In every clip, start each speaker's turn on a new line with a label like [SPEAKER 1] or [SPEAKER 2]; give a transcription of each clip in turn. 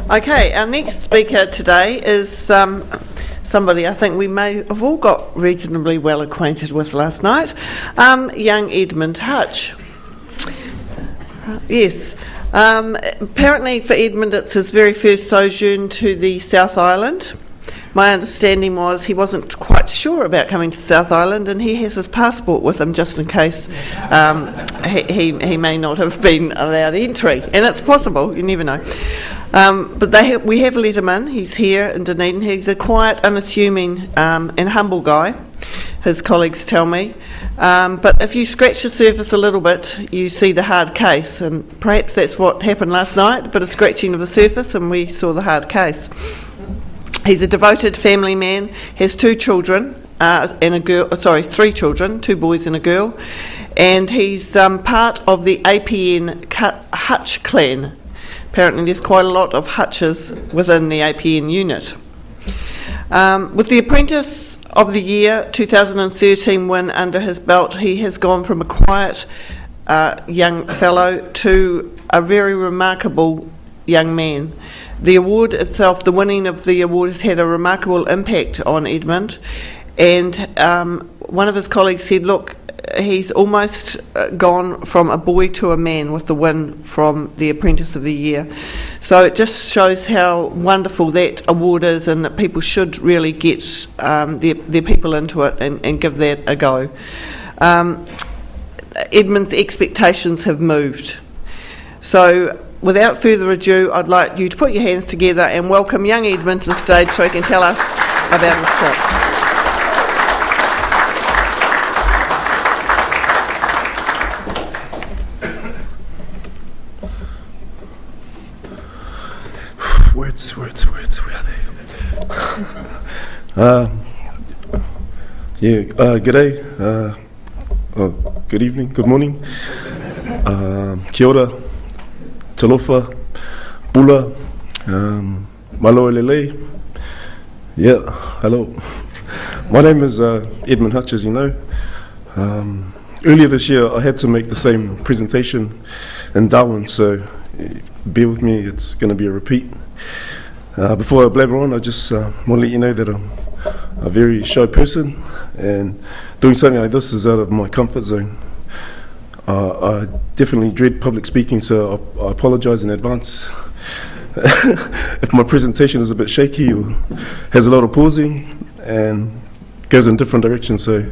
[SPEAKER 1] Okay, our next speaker today is somebody I think we may have all got reasonably well acquainted with last night, young Edmund Huch. Yes. Apparently for Edmund it's his very first sojourn to the South Island. My understanding was he wasn't quite sure about coming to South Island, and he has his passport with him just in case he may not have been allowed entry. And it's possible, you never know. But we have let him in. He's here in Dunedin. He's a quiet, unassuming and humble guy, his colleagues tell me. But if you scratch the surface a little bit, you see the hard case, and perhaps that's what happened last night, a bit of scratching of the surface, and we saw the hard case. He's a devoted family man, has two children, and a girl, three children, 2 boys and a girl, and he's part of the APN Huch clan. Apparently there's quite a lot of Hutches within the APN unit. With the Apprentice of the Year 2013 win under his belt, he has gone from a quiet young fellow to a very remarkable young man. The award itself, the winning of the award, has had a remarkable impact on Edmund, and one of his colleagues said, look, he's almost gone from a boy to a man with the win from the Apprentice of the Year. So it just shows how wonderful that award is, and that people should really get their people into it and give that a go. Edmund's expectations have moved. So without further ado, I'd like you to put your hands together and welcome young Edmund to the stage so he can tell us about his trip.
[SPEAKER 2] Words, where are they? G'day, good evening, good morning, kia ora, talofa, bula, malo lele. Yeah, hello. My name is Edmund Huch, as you know. Earlier this year I had to make the same presentation in Darwin, so bear with me, it's going to be a repeat. Before I blabber on, I just want to let you know that I'm a very shy person, and doing something like this is out of my comfort zone. I definitely dread public speaking, so I apologise in advance if my presentation is a bit shaky or has a lot of pausing and goes in different directions. So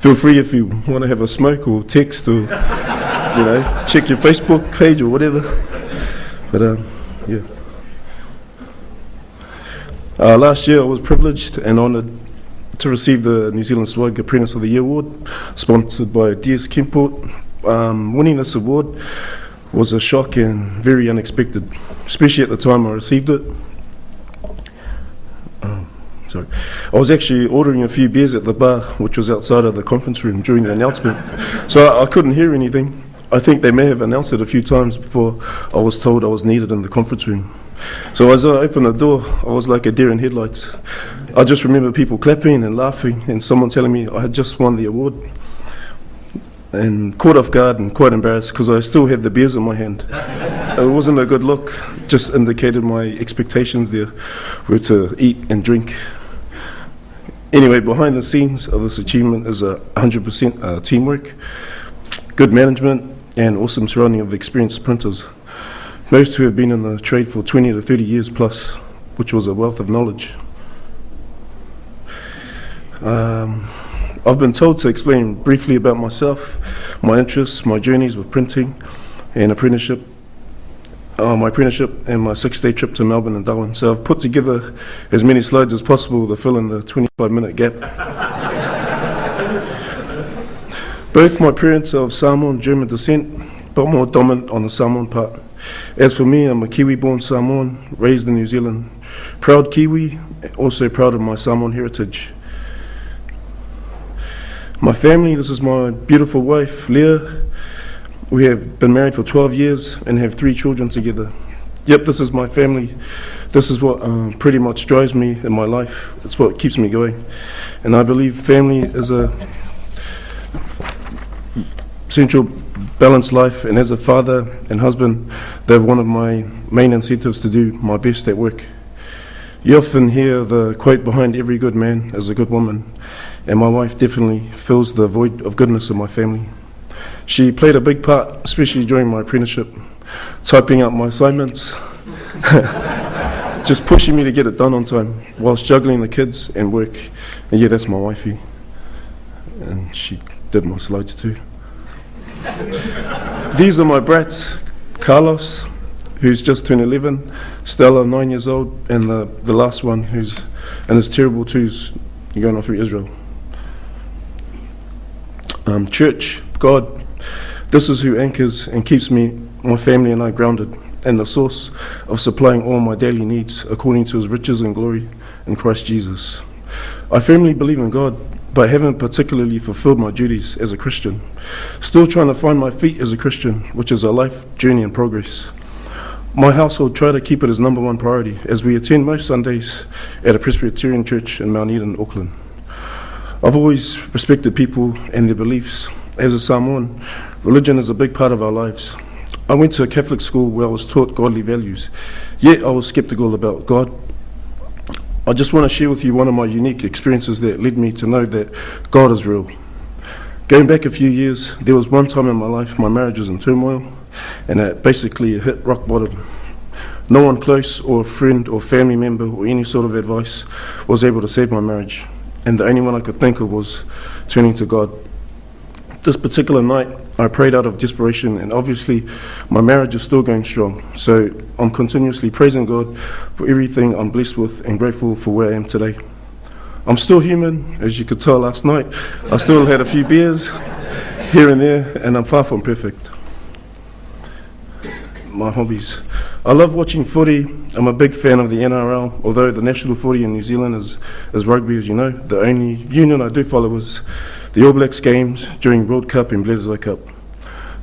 [SPEAKER 2] feel free if you want to have a smoke or text or check your Facebook page or whatever. But yeah. Last year I was privileged and honoured to receive the New Zealand Swag Apprentice of the Year Award, sponsored by DS Kemport. Winning this award was a shock and very unexpected, especially at the time I received it. I was actually ordering a few beers at the bar, which was outside of the conference room during the announcement, so I couldn't hear anything. I think they may have announced it a few times before I was told I was needed in the conference room. So as I opened the door, I was like a deer in headlights. I just remember people clapping and laughing and someone telling me I had just won the award. And caught off guard and quite embarrassed because I still had the beers in my hand. It wasn't a good look, just indicated my expectations there were to eat and drink. Anyway, behind the scenes of this achievement is 100% teamwork, good management, and awesome surrounding of experienced printers, most who have been in the trade for 20 to 30 years plus, which was a wealth of knowledge. I've been told to explain briefly about myself, my interests, my journeys with printing and apprenticeship, my apprenticeship and my 6-day trip to Melbourne and Darwin. So I've put together as many slides as possible to fill in the 25-minute gap. Both my parents are of Samoan German descent, but more dominant on the Samoan part. As for me, I'm a Kiwi-born Samoan, raised in New Zealand. Proud Kiwi, also proud of my Samoan heritage. My family, this is my beautiful wife, Leah. We have been married for 12 years and have 3 children together. Yep, this is my family. This is what pretty much drives me in my life. It's what keeps me going. And I believe family is central balanced life, and as a father and husband, they're one of my main incentives to do my best at work. You often hear the quote, behind every good man is a good woman, and my wife definitely fills the void of goodness in my family. She played a big part, especially during my apprenticeship, typing up my assignments, just pushing me to get it done on time, whilst juggling the kids and work. And yeah, that's my wifey. And she did my slides too. These are my brats, Carlos, who's just turned 11, Stella, 9 years old, and the last one who's in his terrible twos, going off through Israel. Church, God, this is who anchors and keeps me, my family and I grounded, and the source of supplying all my daily needs according to His riches and glory in Christ Jesus. I firmly believe in God, but haven't particularly fulfilled my duties as a Christian. Still trying to find my feet as a Christian, which is a life journey in progress. My household try to keep it as number one priority, as we attend most Sundays at a Presbyterian church in Mount Eden, Auckland. I've always respected people and their beliefs. As a Samoan, religion is a big part of our lives. I went to a Catholic school where I was taught godly values, yet I was skeptical about God. I just want to share with you one of my unique experiences that led me to know that God is real. Going back a few years, there was one time in my life my marriage was in turmoil, and it basically hit rock bottom. No one close or a friend or family member or any sort of advice was able to save my marriage, and the only one I could think of was turning to God. This particular night I prayed out of desperation, and obviously my marriage is still going strong, so I'm continuously praising God for everything I'm blessed with and grateful for where I am today. I'm still human, as you could tell last night. I still had a few beers here and there, and I'm far from perfect. My hobbies. I love watching footy. I'm a big fan of the NRL, although the national footy in New Zealand is rugby, as you know. The only union I do follow is the All Blacks games during World Cup and Bledisloe Cup.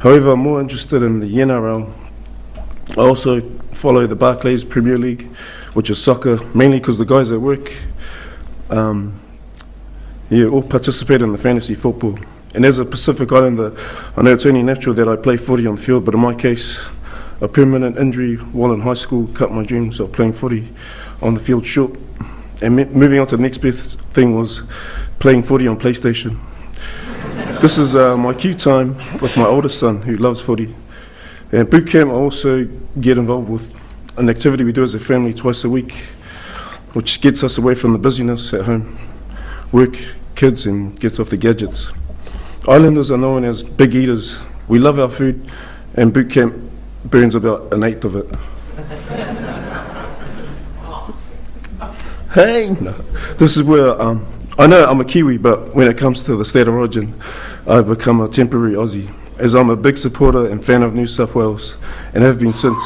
[SPEAKER 2] However, I'm more interested in the NRL. I also follow the Barclays Premier League, which is soccer, mainly because the guys at work all participate in the fantasy football. And as a Pacific Islander, I know it's only natural that I play footy on the field, but in my case, a permanent injury while in high school cut my dreams of playing footy on the field short. And moving on to the next best thing was playing footy on PlayStation. This is my queue time with my oldest son, who loves footy. And boot camp I also get involved with an activity we do as a family twice a week, which gets us away from the busyness at home, work, kids, and gets off the gadgets. Islanders are known as big eaters. We love our food, and boot camp burns about an eighth of it. Hey! No. This is where, I know I'm a Kiwi, but when it comes to the state of origin, I've become a temporary Aussie, as I'm a big supporter and fan of New South Wales, and have been since.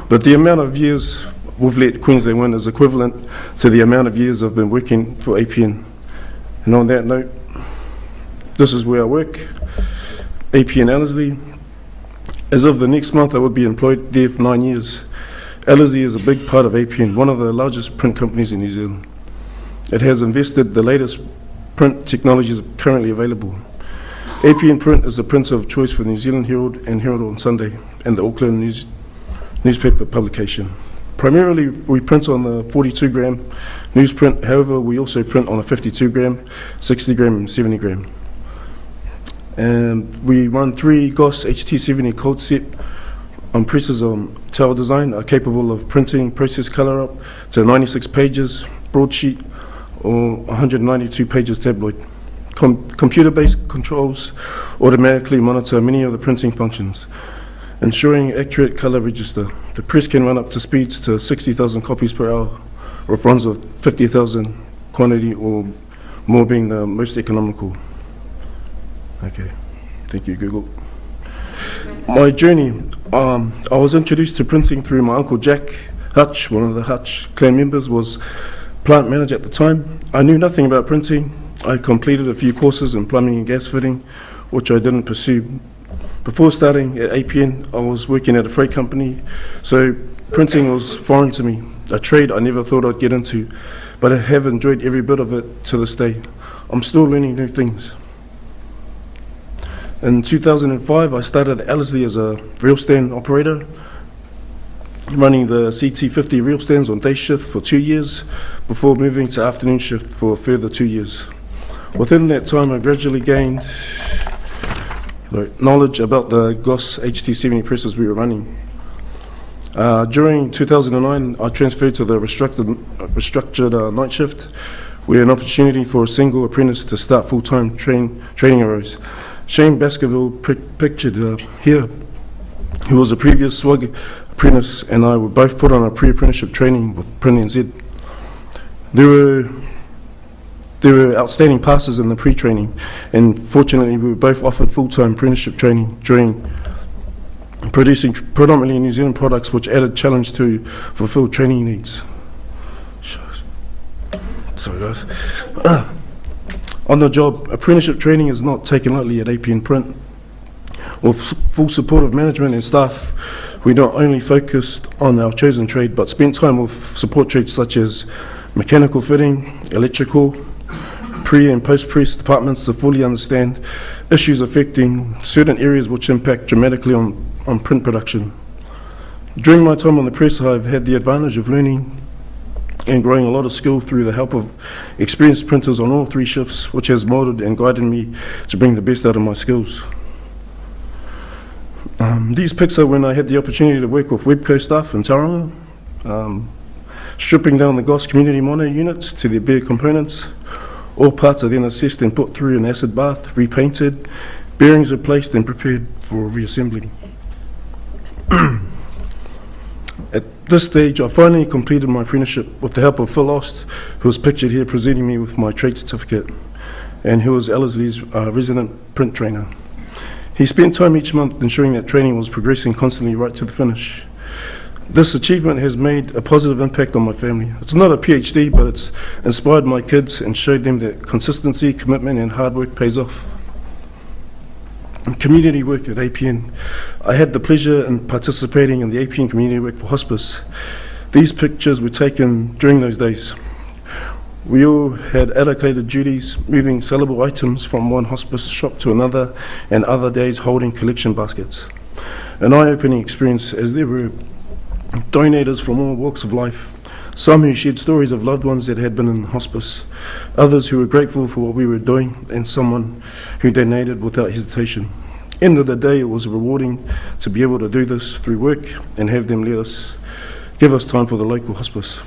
[SPEAKER 2] But the amount of years we've let Queensland win is equivalent to the amount of years I've been working for APN. And on that note, this is where I work, APN Ellerslie. As of the next month, I would be employed there for 9 years. Ellerslie is a big part of APN, one of the largest print companies in New Zealand. It has invested the latest print technologies currently available. APN Print is the printer of choice for New Zealand Herald and Herald on Sunday, and the Auckland newspaper publication. Primarily, we print on the 42-gram newsprint. However, we also print on a 52-gram, 60-gram, and 70-gram. And we run 3 Goss HT70 cold set presses on towel design, are capable of printing process color up to 96 pages broadsheet or 192 pages tabloid. Computer-based controls automatically monitor many of the printing functions, ensuring accurate color register. The press can run up to speeds to 60,000 copies per hour, or if runs of 50,000 quantity or more being the most economical. Okay, thank you Google. My journey, I was introduced to printing through my uncle Jack Huch, one of the Huch clan members, was plant manager at the time. I knew nothing about printing. I completed a few courses in plumbing and gas fitting, which I didn't pursue. Before starting at APN, I was working at a freight company, so printing was foreign to me, a trade I never thought I'd get into, but I have enjoyed every bit of it to this day. I'm still learning new things. In 2005, I started at Ellerslie as a reel stand operator, running the CT50 reel stands on day shift for 2 years before moving to afternoon shift for a further 2 years. Within that time, I gradually gained knowledge about the Goss HT70 presses we were running. During 2009, I transferred to the restructured night shift, where an opportunity for a single apprentice to start full-time training arose. Shane Baskerville pictured here, who was a previous SWAG apprentice, and I were both put on a pre-apprenticeship training with Print NZ. There were outstanding passes in the pre-training, and fortunately we were both offered full-time apprenticeship training during producing predominantly New Zealand products, which added challenge to fulfill training needs. Sorry guys. On the job, apprenticeship training is not taken lightly at APN Print. With full support of management and staff, we not only focused on our chosen trade, but spent time with support trades such as mechanical fitting, electrical, pre and post-press departments to fully understand issues affecting certain areas which impact dramatically on print production. During my time on the press, I've had the advantage of learning and growing a lot of skill through the help of experienced printers on all 3 shifts, which has moulded and guided me to bring the best out of my skills. These pics are when I had the opportunity to work with Webco staff in Tauranga, stripping down the Goss community mono units to their bare components. All parts are then assessed and put through an acid bath, repainted, bearings replaced and prepared for reassembly. At this stage, I finally completed my apprenticeship with the help of Phil Ost, who is pictured here presenting me with my trade certificate, and who was Ellerslie's resident print trainer. He spent time each month ensuring that training was progressing constantly right to the finish. This achievement has made a positive impact on my family. It's not a PhD, but it's inspired my kids and showed them that consistency, commitment and hard work pays off. Community work at APN. I had the pleasure in participating in the APN community work for hospice. These pictures were taken during those days. We all had allocated duties, moving sellable items from one hospice shop to another, and other days holding collection baskets. An eye-opening experience, as there were donators from all walks of life, some who shared stories of loved ones that had been in hospice, others who were grateful for what we were doing, and someone who donated without hesitation. End of the day, it was rewarding to be able to do this through work and have them give us time for the local hospice.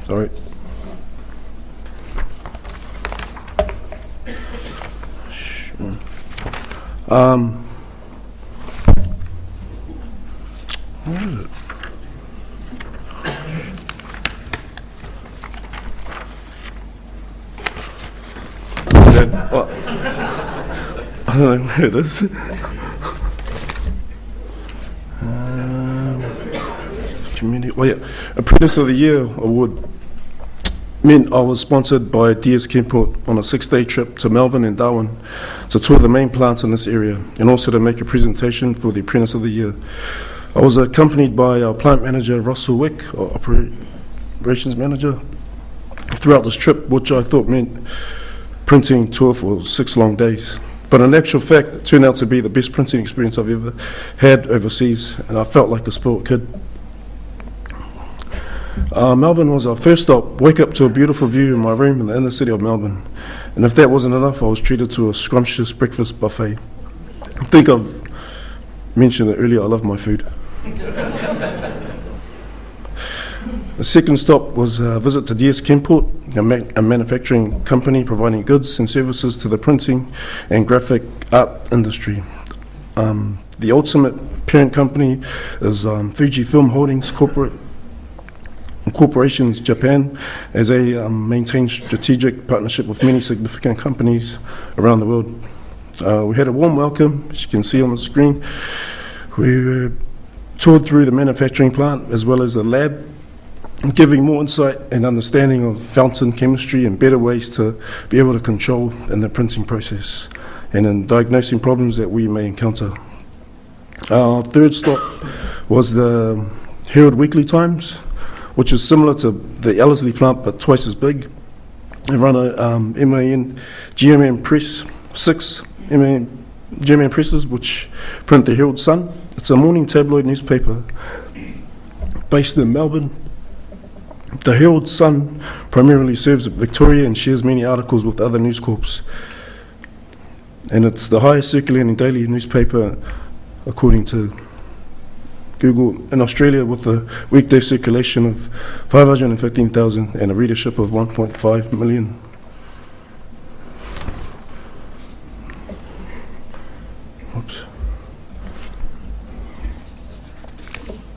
[SPEAKER 2] Sorry. Where is it? I don't know where it is. Apprentice of the Year award meant I was sponsored by DS Kemport on a 6-day trip to Melbourne and Darwin to tour the main plants in this area and also to make a presentation for the Apprentice of the Year. I was accompanied by our plant manager Russell Wick, our operations manager, throughout this trip, which I thought meant printing tour for 6 long days. But in actual fact, it turned out to be the best printing experience I've ever had overseas, and I felt like a spoiled kid. Melbourne was our first stop. Wake up to a beautiful view in my room in the inner city of Melbourne, and if that wasn't enough, I was treated to a scrumptious breakfast buffet. I think I've mentioned it earlier, I love my food. The second stop was a visit to DS Kemport, a manufacturing company providing goods and services to the printing and graphic art industry. The ultimate parent company is Fujifilm Holdings Corporations Japan, as they maintain strategic partnership with many significant companies around the world. We had a warm welcome, as you can see on the screen. We toured through the manufacturing plant as well as the lab, giving more insight and understanding of fountain chemistry and better ways to be able to control in the printing process and in diagnosing problems that we may encounter. Our third stop was the Herald Weekly Times, which is similar to the Ellerslie plant but twice as big. They run a MAN GMM press, 6 MAN GMM presses which print the Herald Sun. It's a morning tabloid newspaper based in Melbourne. The Herald Sun primarily serves Victoria and shares many articles with other news corps. And it's the highest circulating daily newspaper according to Google in Australia, with a weekday circulation of 515,000 and a readership of 1.5 million. Oops.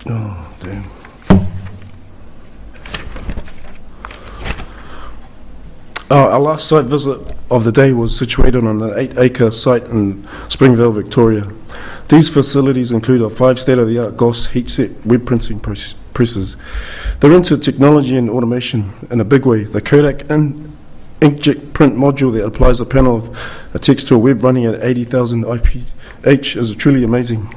[SPEAKER 2] Oh, damn. Our last site visit of the day was situated on an 8-acre site in Springvale, Victoria. These facilities include our 5 state-of-the-art GOS heat-set web printing presses. They're into technology and automation in a big way. The Kodak inkjet print module that applies a panel of text to a web running at 80,000 IPH is truly amazing.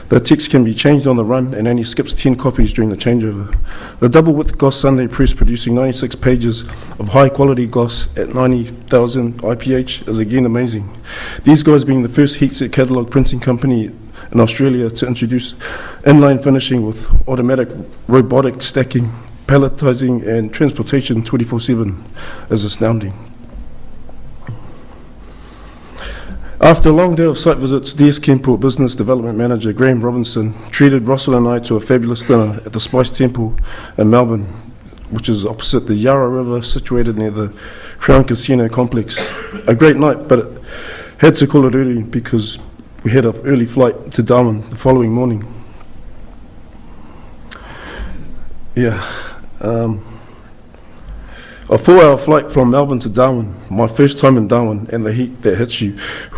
[SPEAKER 2] The text can be changed on the run and only skips 10 copies during the changeover. The double width GOS Sunday press producing 96 pages of high quality GOS at 90,000 IPH is again amazing. These guys being the first heat-set catalogue printing company in Australia to introduce inline finishing with automatic robotic stacking, palletizing and transportation 24/7 is astounding. After a long day of site visits, DS Kemport Business Development Manager Graham Robinson treated Russell and I to a fabulous dinner at the Spice Temple in Melbourne, which is opposite the Yarra River, situated near the Crown Casino complex. A great night, but it had to call it early because we had an early flight to Darwin the following morning. A 4-hour flight from Melbourne to Darwin, my first time in Darwin, and the heat that hits you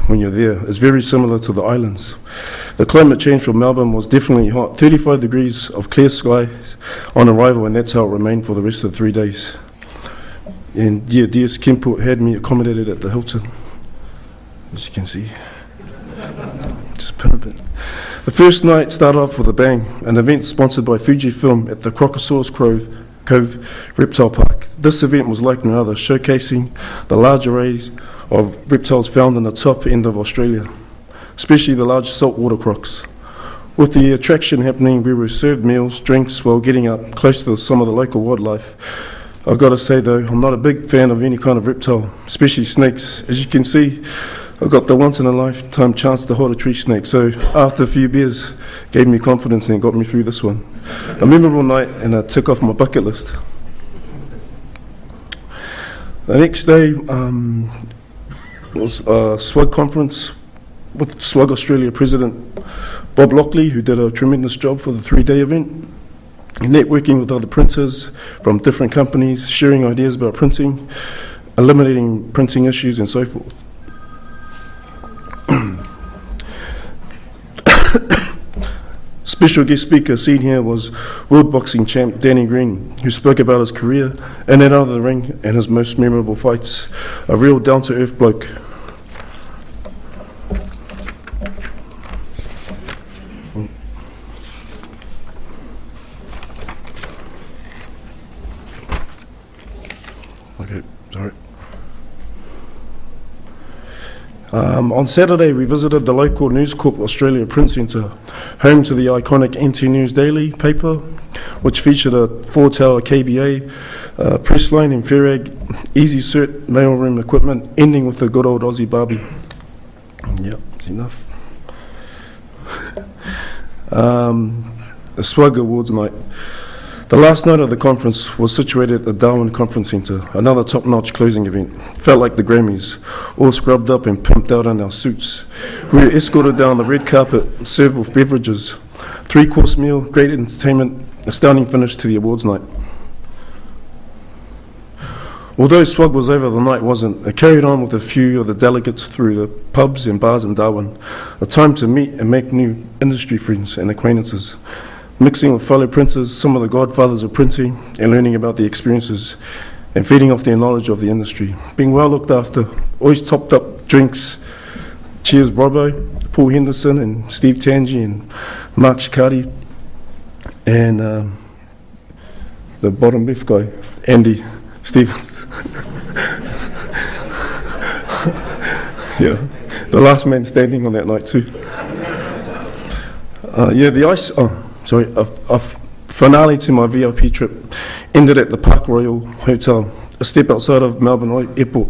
[SPEAKER 2] when you're there is very similar to the islands. The climate change from Melbourne was definitely hot, 35 degrees of clear skies on arrival, and that's how it remained for the rest of the 3 days. And yeah, DS Kemport had me accommodated at the Hilton, as you can see. Just pin a bit. The first night started off with a bang, an event sponsored by Fujifilm at the Crocosaurus Cove Reptile Park. This event was like no other, showcasing the large arrays of reptiles found in the top end of Australia, especially the large saltwater crocs. With the attraction happening, we were served meals, drinks while getting up close to some of the local wildlife. I've got to say though, I'm not a big fan of any kind of reptile, especially snakes. As you can see, I got the once in a lifetime chance to hold a tree snake, so after a few beers gave me confidence and got me through this one. A memorable night and a tick off my bucket list. The next day was a SWAG conference with SWAG Australia President Bob Lockley, who did a tremendous job for the 3-day event. Networking with other printers from different companies, sharing ideas about printing, eliminating printing issues and so forth. Special guest speaker seen here was world boxing champ Danny Green, who spoke about his career in and out of the ring and his most memorable fights. A real down-to-earth bloke. Okay, sorry. On Saturday we visited the local News Corp Australia print centre, home to the iconic NT News Daily paper, which featured a 4-tower KBA, press line and Farag, easy cert mailroom equipment, ending with the good old Aussie Barbie. Yep, it's enough. The SWAG Awards night. The last night of the conference was situated at the Darwin Conference Centre, another top-notch closing event. Felt like the Grammys, all scrubbed up and pimped out in our suits. We were escorted down the red carpet, served with beverages, 3-course meal, great entertainment, astounding finish to the awards night. Although SWAG was over, the night wasn't. It carried on with a few of the delegates through the pubs and bars in Darwin, a time to meet and make new industry friends and acquaintances. Mixing with fellow printers, some of the godfathers of printing, and learning about the experiences and feeding off their knowledge of the industry. Being well looked after, always topped up drinks. Cheers Robbo, Paul Henderson and Steve Tangi and Mark Shikari. And the bottom left guy, Andy Stevens. Yeah, the last man standing on that night too. A finale to my VIP trip ended at the Park Royal Hotel, a step outside of Melbourne Airport.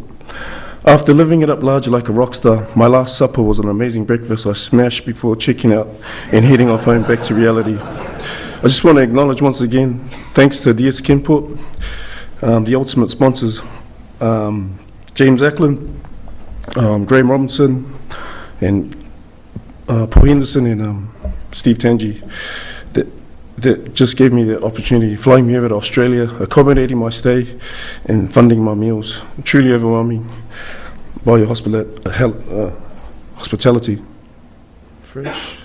[SPEAKER 2] After living it up large like a rock star, my last supper was an amazing breakfast I smashed before checking out and heading off home back to reality. I just want to acknowledge once again, thanks to DS Kenport, the ultimate sponsors, James Ackland, Graham Robinson, and Paul Henderson and Steve Tangi, that just gave me the opportunity, flying me over to Australia, accommodating my stay, and funding my meals. Truly overwhelming by your hospitality. Fresh.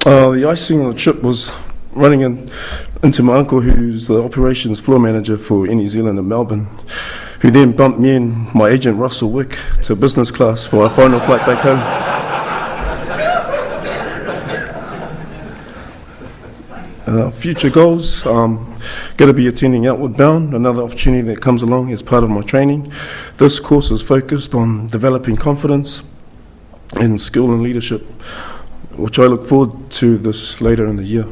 [SPEAKER 2] The icing on the trip was running into my uncle, who's the operations floor manager for Air New Zealand in Melbourne, who then bumped me and my agent Russell Wick to business class for our final flight back home. Future goals, going to be attending Outward Bound, another opportunity that comes along as part of my training. This course is focused on developing confidence and skill and leadership, which I look forward to this later in the year.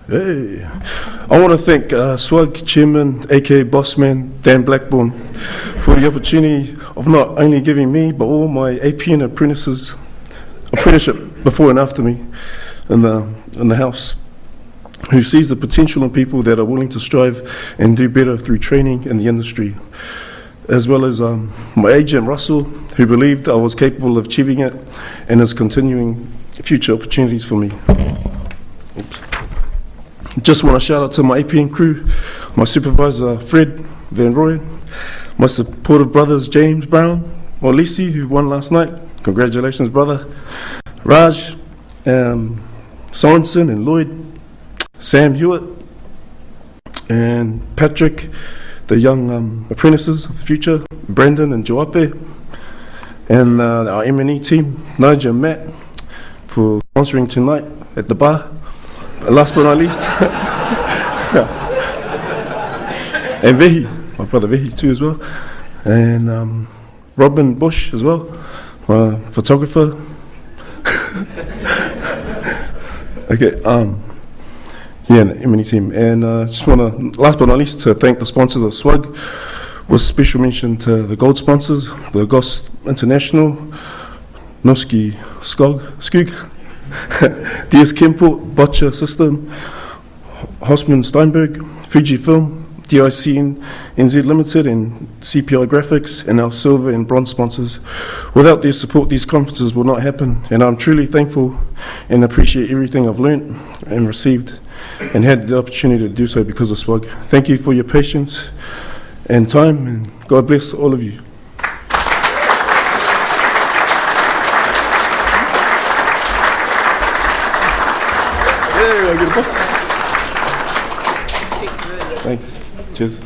[SPEAKER 2] Hey. I want to thank SWAG Chairman, aka Bossman, Dan Blackburn, for the opportunity of not only giving me, but all my APN apprenticeship before and after me in the house, who sees the potential in people that are willing to strive and do better through training in the industry, as well as my agent Russell, who believed I was capable of achieving it and is continuing future opportunities for me. Oops. Just want to shout out to my APN crew, my supervisor Fred Van Rooyen, my supportive brothers James Brown, Olisi, who won last night. Congratulations, brother. Raj, Sorensen and Lloyd, Sam Hewitt, and Patrick, the young apprentices of the future, Brendan and Joape, and our M&E team, Nigel and Matt, for sponsoring tonight at the bar. Last but not least, and Vehi, my brother Vehi too as well, and Robin Bush as well, photographer. Okay, yeah, the M&E team, and just want to, last but not least, to thank the sponsors of SWAG, with special mention to the gold sponsors, the Goss International, Noski Skog, DS Kenport, Butcher System, Hosman Steinberg, Fiji Film, DIC NZ Limited, and CPI Graphics, and our silver and bronze sponsors. Without their support, these conferences will not happen, and I'm truly thankful and appreciate everything I've learnt and received and had the opportunity to do so because of SWAG. Thank you for your patience and time, and God bless all of you. Thanks. Cheers.